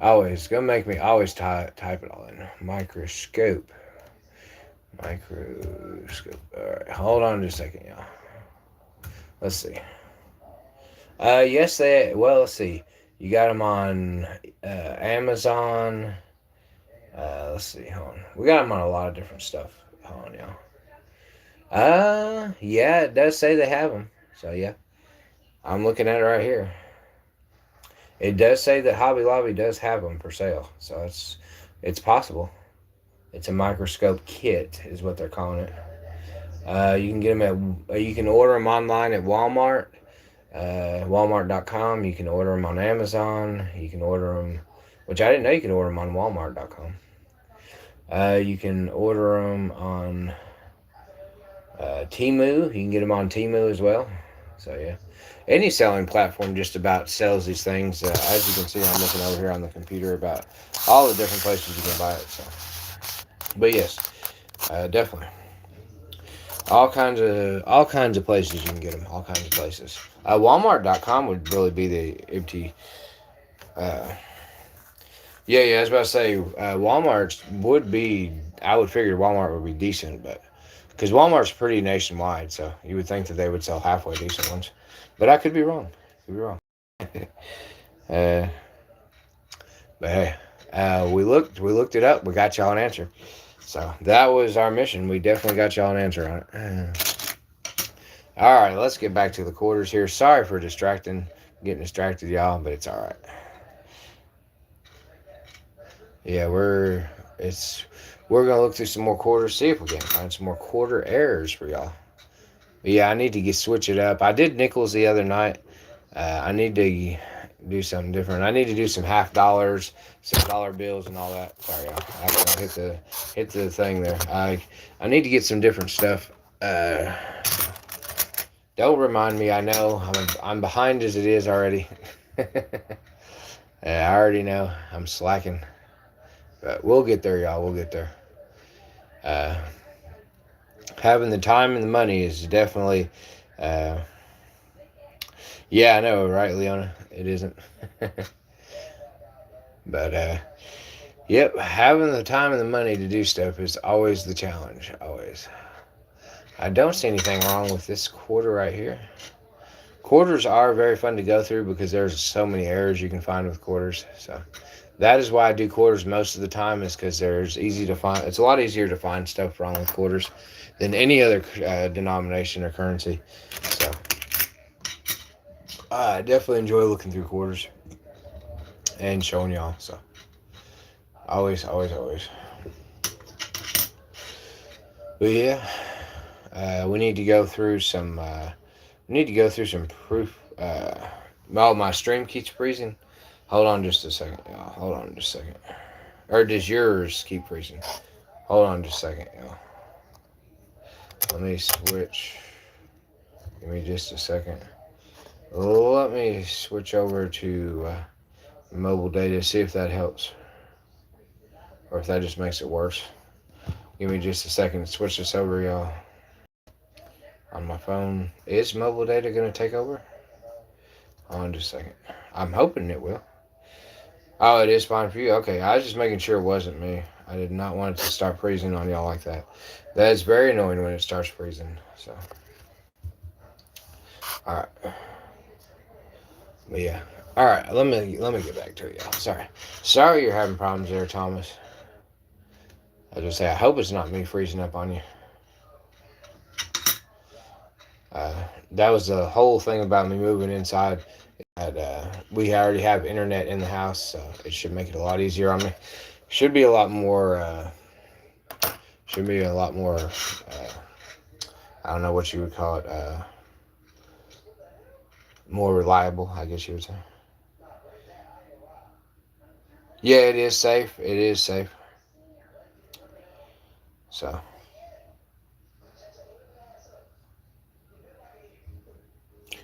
Always it's gonna make me always type it all in. Microscope. Microscope. All right, hold on just a second, y'all. Let's see. Yes, they. Well, let's see. You got them on Amazon. Let's see. Hold on. We got them on a lot of different stuff. Hold on, y'all. Yeah, it does say they have them. So yeah, I'm looking at it right here. It does say that Hobby Lobby does have them for sale. So it's possible. It's a microscope kit, is what they're calling it. You can get them at. You can order them online at Walmart. Walmart.com. You can order them on Amazon. You can order them, which I didn't know you could order them on Walmart.com. You can order them on Temu. You can get them on Temu as well. So yeah, any selling platform just about sells these things. As you can see, I'm looking over here on the computer about all the different places you can buy it. So, but yes, definitely. All kinds of places you can get them. All kinds of places. Walmart.com would really be the empty. Uh, yeah. I was about to say Walmart would be. I would figure Walmart would be decent, but because Walmart's pretty nationwide, so you would think that they would sell halfway decent ones. But I could be wrong. Could be wrong. uh, but hey, we looked it up. We got y'all an answer. So that was our mission. We definitely got y'all an answer on it. All right, let's get back to the quarters here. Sorry for getting distracted, y'all, but it's all right. Yeah, we're gonna look through some more quarters, see if we can find some more quarter errors for y'all. But yeah, I need to switch it up. I did nickels the other night. I need to do something different. I need to do some half dollars, some dollar bills, and all that. Sorry, y'all. I hit the thing there. I need to get some different stuff. Don't remind me. I know I'm behind as it is already. I already know I'm slacking, but we'll get there, y'all. We'll get there. Uh, Having the time and the money is definitely. Uh, yeah, I know, right, Leona? It isn't. But yep, having the time and the money to do stuff is always the challenge. Always. I don't see anything wrong with this quarter right here. Quarters are very fun to go through because there's so many errors you can find with quarters. So that is why I do quarters most of the time, is because there's easy to find. It's a lot easier to find stuff wrong with quarters than any other denomination or currency. So I definitely enjoy looking through quarters and showing y'all. So always. But yeah, we need to go through some. We need to go through some proof. Oh, my stream keeps freezing. Hold on just a second, y'all. Hold on just a second. Or does yours keep freezing? Hold on just a second, y'all. Let me switch. Give me just a second. Let me switch over to mobile data, see if that helps. Or if that just makes it worse. Give me just a second to switch this over, y'all. On my phone. Is mobile data going to take over? Hold on just a second. I'm hoping it will. Oh, it is fine for you? Okay, I was just making sure it wasn't me. I did not want it to start freezing on y'all like that. That is very annoying when it starts freezing. So, alright. But yeah. Alright, let me get back to it, y'all. Sorry you're having problems there, Thomas. I just say I hope it's not me freezing up on you. That was the whole thing about me moving inside. We already have internet in the house, so it should make it a lot easier on me. Should be a lot more. I don't know what you would call it. More reliable, I guess you would say. Yeah, it is safe. It is safe. So.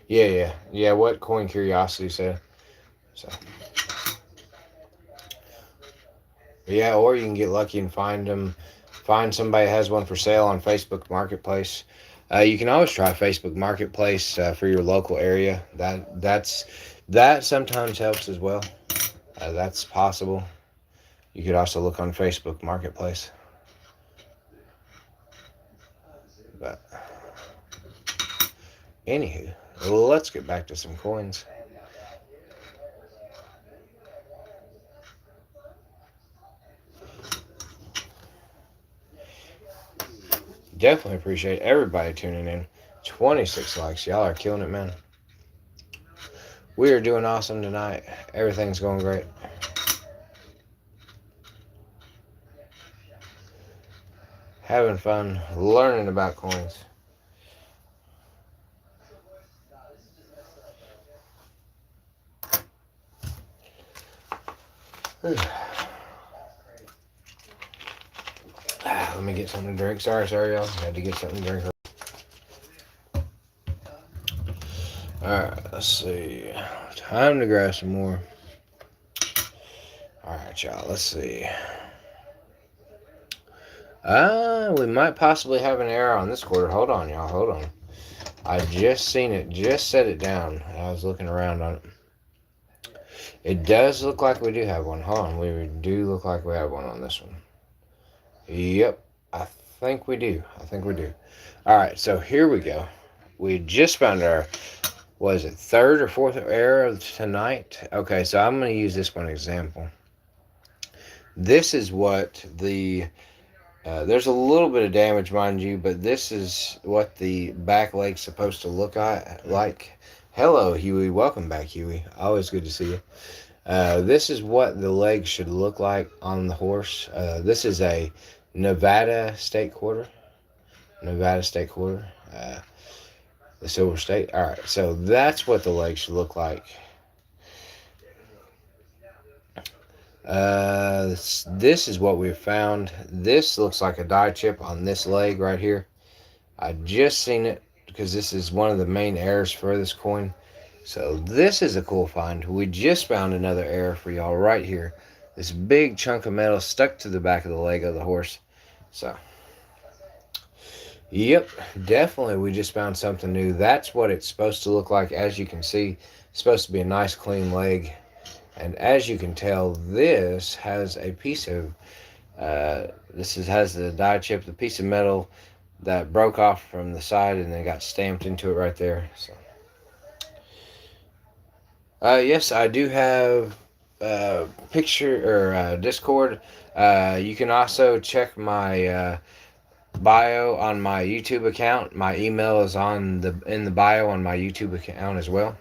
Yeah. What Coin Curiosity said. So. Yeah, or you can get lucky and find somebody that has one for sale on Facebook Marketplace. You can always try Facebook Marketplace for your local area. That sometimes helps as well. That's possible. You could also look on Facebook Marketplace. But anywho, let's get back to some coins. Definitely appreciate everybody tuning in. 26 likes. Y'all are killing it, man. We are doing awesome tonight. Everything's going great. Having fun learning about coins. Let me get something to drink. Sorry, y'all. Had to get something to drink. Alright, let's see. Time to grab some more. Alright, y'all. Let's see. We might possibly have an error on this quarter. Hold on, y'all. Hold on. I just seen it. Just set it down. I was looking around on it. It does look like we do have one. Hold on. We do look like we have one on this one. Yep. I think we do. Alright, so here we go. We just found our, was it third or fourth error of tonight? Okay, so I'm going to use this one example. This is what the, there's a little bit of damage, mind you, but this is what the back leg's supposed to look like. Hello, Huey. Welcome back, Huey. Always good to see you. This is what the leg should look like on the horse. This is a Nevada State quarter. The Silver State. All right, so that's what the leg should look like. This is what we found. This looks like a die chip on this leg right here. I just seen it because this is one of the main errors for this coin. So this is a cool find. We just found another error for y'all right here. This big chunk of metal stuck to the back of the leg of the horse. So, yep, definitely we just found something new. That's what it's supposed to look like. As you can see, it's supposed to be a nice clean leg. And as you can tell, this has a piece of, has the die chip, the piece of metal that broke off from the side and then got stamped into it right there. So, yes, I do have picture or Discord. You can also check my bio on my YouTube account. My email is in the bio on my YouTube account as well.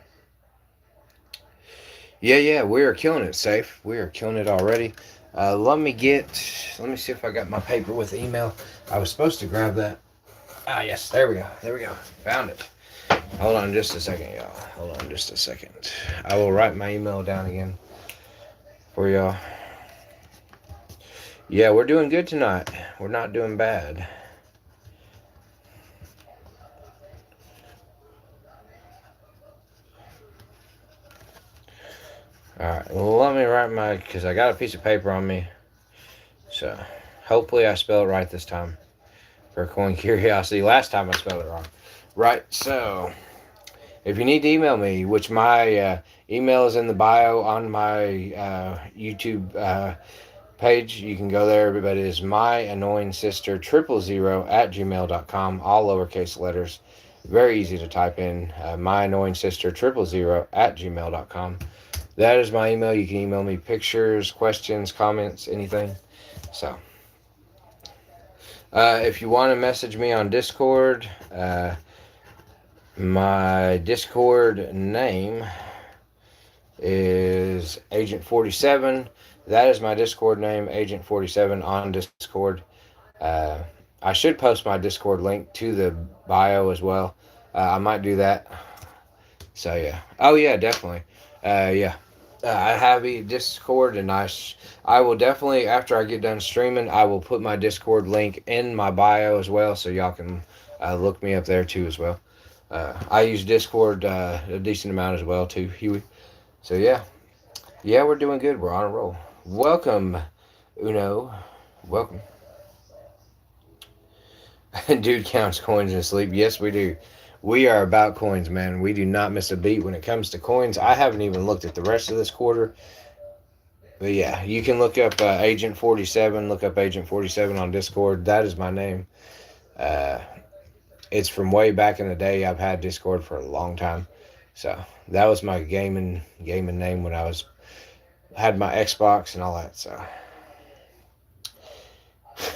Yeah, we are killing it, Safe. We are killing it already. Let me see if I got my paper with the email. I was supposed to grab that. Ah, yes, there we go. Found it. Hold on just a second, y'all. I will write my email down again for y'all. Yeah, we're doing good tonight. We're not doing bad. Alright, let me write because I got a piece of paper on me. So, hopefully I spell it right this time. For coin curiosity, last time I spelled it wrong. Right, so, if you need to email me, which my email is in the bio on my YouTube page, you can go there, but it is myannoyingsister000@gmail.com, all lowercase letters. Very easy to type in, myannoyingsister000@gmail.com. That is my email. You can email me pictures, questions, comments, anything. So, if you want to message me on Discord, my Discord name is Agent 47. That is my Discord name, Agent 47 on Discord. Uh, I should post my Discord link to the bio as well. I might do that. So yeah. Oh yeah, definitely. Yeah. I have a Discord, and I will definitely, after I get done streaming, I will put my Discord link in my bio as well, so y'all can look me up there too as well. I use Discord a decent amount as well too, Huey. So yeah, we're doing good. We're on a roll. Welcome, Uno. Welcome. Dude counts coins in sleep. Yes, we do. We are about coins, man. We do not miss a beat when it comes to coins. I haven't even looked at the rest of this quarter. But yeah, you can look up Agent 47. Look up Agent 47 on Discord. That is my name. Uh, it's from way back in the day. I've had Discord for a long time. So that was my gaming name when I had my Xbox and all that. So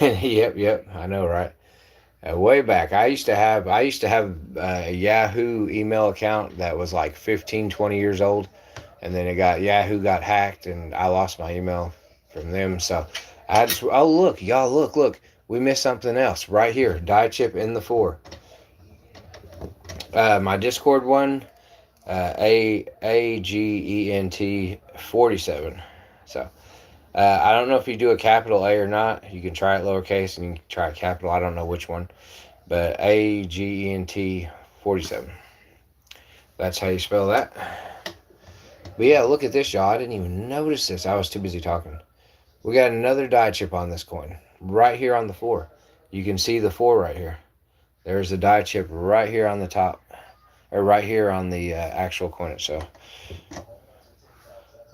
yep, I know, right? Way back, I used to have a Yahoo email account that was like 15, 20 years old, and then Yahoo got hacked, and I lost my email from them. So oh look, y'all, look, we missed something else right here. Die chip in the 4. My Discord one, AGENT 47. So. I don't know if you do a capital A or not. You can try it lowercase and you can try it capital. I don't know which one. But AGENT 47. That's how you spell that. But yeah, look at this, y'all. I didn't even notice this. I was too busy talking. We got another die chip on this coin. Right here on the 4. You can see the 4 right here. There's the die chip right here on the top. Or right here on the actual coin itself.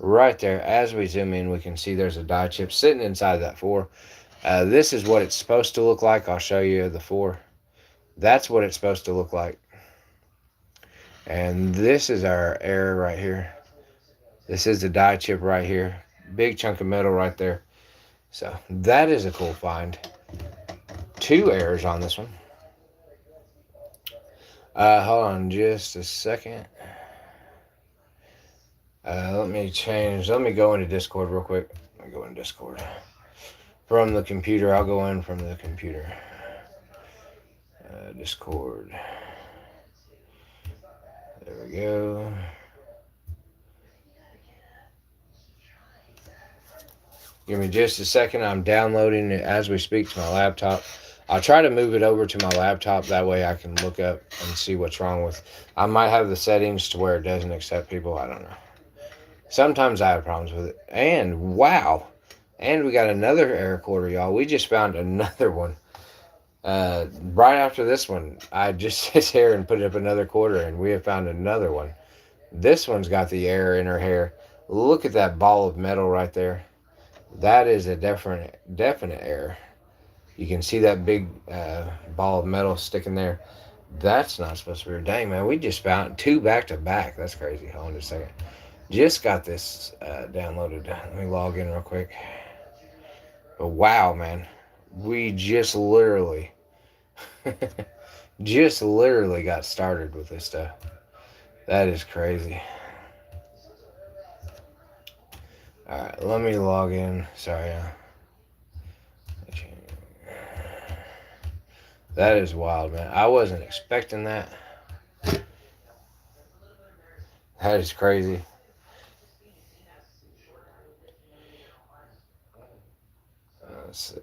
Right there, as we zoom in, we can see there's a die chip sitting inside that 4. This is what it's supposed to look like. I'll show you the 4. That's what it's supposed to look like. And this is our error right here. This is the die chip right here. Big chunk of metal right there. So that is a cool find. 2 errors on this one. Hold on just a second. Let me go into Discord real quick. Let me go into Discord. From the computer, I'll go in from the computer. Discord. There we go. Give me just a second. I'm downloading it as we speak to my laptop. I'll try to move it over to my laptop. That way I can look up and see what's wrong with. I might have the settings to where it doesn't accept people. I don't know. Sometimes I have problems with it. And wow. And we got another error quarter, y'all. We just found another one. Right after this one, I just sit here and put up another quarter, and we have found another one. This one's got the error in her hair. Look at that ball of metal right there. That is a definite error. You can see that big ball of metal sticking there. That's not supposed to be. Dang, man, we just found 2 back to back. That's crazy. Hold on just a second. Just got this downloaded. Let me log in real quick. But wow, man. We just literally got started with this stuff. That is crazy. Alright, let me log in. Sorry. That is wild, man. I wasn't expecting that. That is crazy. Let's see.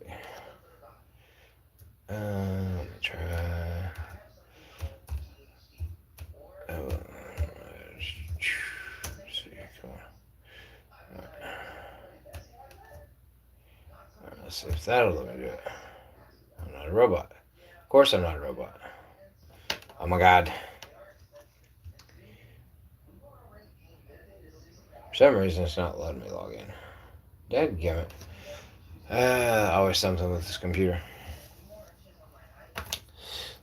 Let me try. Let's see. Come on. see if that'll let me do it. I'm not a robot. Of course I'm not a robot. Oh my god. For some reason it's not letting me log in. Dadgummit. Always something with this computer.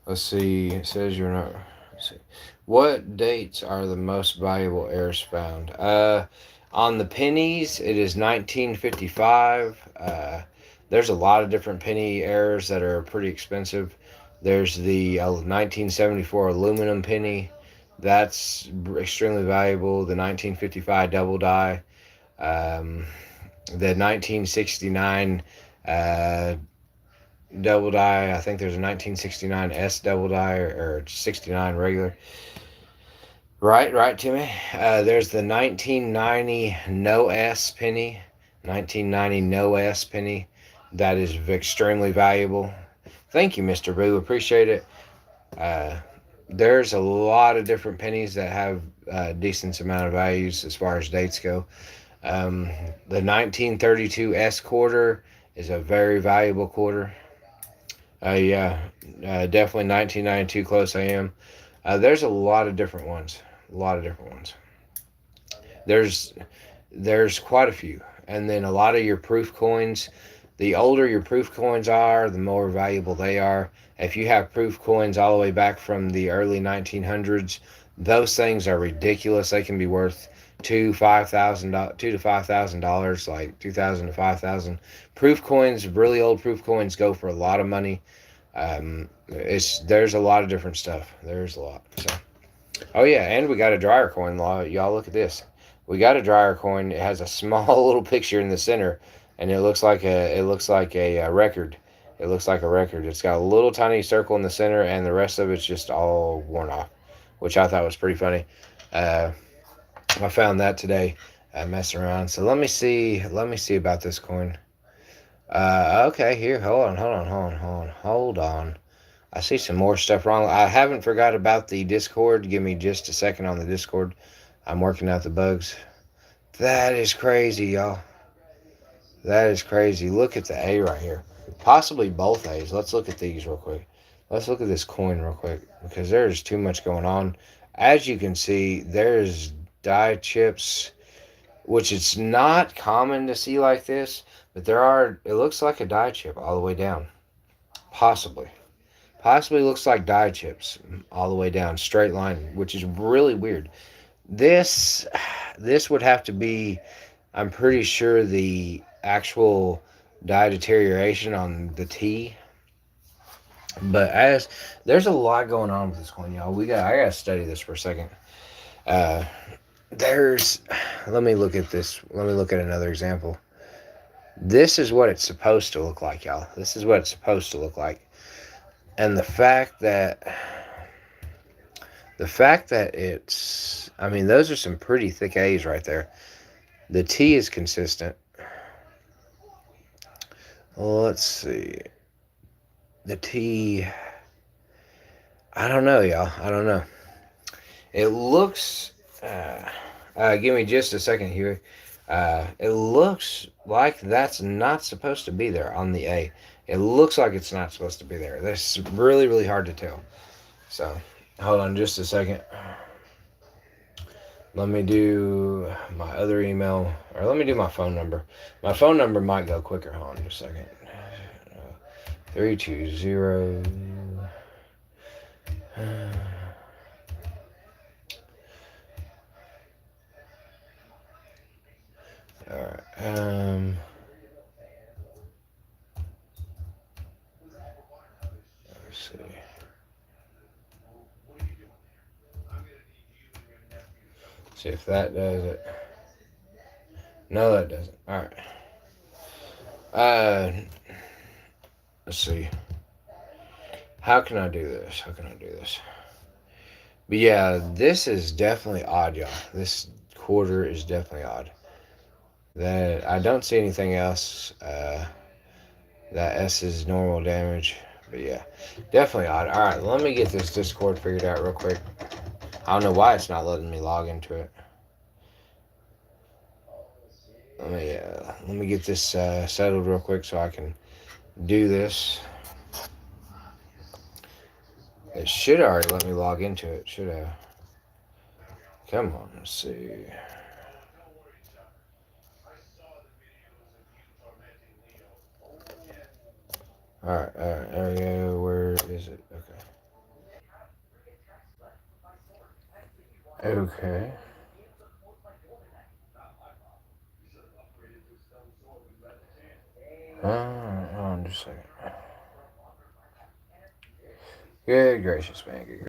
Let's see. It says you're not. Let's see. What dates are the most valuable errors found? On the pennies, it is 1955. There's a lot of different penny errors that are pretty expensive. There's the 1974 aluminum penny. That's extremely valuable. The 1955 double die. The 1969 double die. I think there's a 1969 S double die or 69 regular. Right, Timmy. There's the 1990 no S penny. 1990 no S penny. That is extremely valuable. Thank you, Mr. Boo. Appreciate it. There's a lot of different pennies that have a decent amount of values as far as dates go. The 1932 S quarter is a very valuable quarter. Definitely 1992 close I am. There's a lot of different ones. There's quite a few. And then a lot of your proof coins, the older your proof coins are, the more valuable they are. If you have proof coins all the way back from the early 1900s, those things are ridiculous. They can be worth $2,000 to $5,000, like $2,000 to $5,000. Proof coins, really old proof coins, go for a lot of money. There's a lot of different stuff. There's a lot. So, oh yeah, and we got a dryer coin. Y'all look at this. We got a dryer coin. It has a small little picture in the center, and it looks like a record. It looks like a record. It's got a little tiny circle in the center, and the rest of it's just all worn off, which I thought was pretty funny. I found that today, messing around. So let me see about this coin. Okay, here, hold on. I see some more stuff wrong. I haven't forgot about the Discord. Give me just a second on the Discord. I'm working out the bugs. That is crazy, y'all. That is crazy. Look at the A right here. Possibly both A's. Let's look at these real quick. Let's look at this coin real quick, because there's too much going on. As you can see, there's die chips, which it's not common to see like this, but it looks like a die chip all the way down. Possibly looks like die chips all the way down, straight line, which is really weird. This would have to be, I'm pretty sure, the actual die deterioration on the T. But as there's a lot going on with this coin, y'all. I gotta study this for a second. Let me look at this. Let me look at another example. This is what it's supposed to look like, y'all. This is what it's supposed to look like. And the fact that it's, I mean, those are some pretty thick A's right there. The T is consistent. Let's see. The T, I don't know, y'all. I don't know. It looks, give me just a second here. It looks like that's not supposed to be there on the A. It looks like it's not supposed to be there. That's really, really hard to tell. So, hold on just a second. Let me do my other email, or let me do my phone number. My phone number might go quicker. Hold on just a second. 320. All right. Let's see. See if that does it. No, that doesn't. All right. Let's see. How can I do this? But yeah, this is definitely odd, y'all. This quarter is definitely odd. That I don't see anything else. That S is normal damage. But yeah, definitely odd. All right, let me get this Discord figured out real quick. I don't know why it's not letting me log into it. Let me get this settled real quick so I can do this. It should already let me log into it. Should have. Come on, let's see. Alright, there we go. Where is it? Okay. Okay. Hold on just a second. Good gracious, man. Good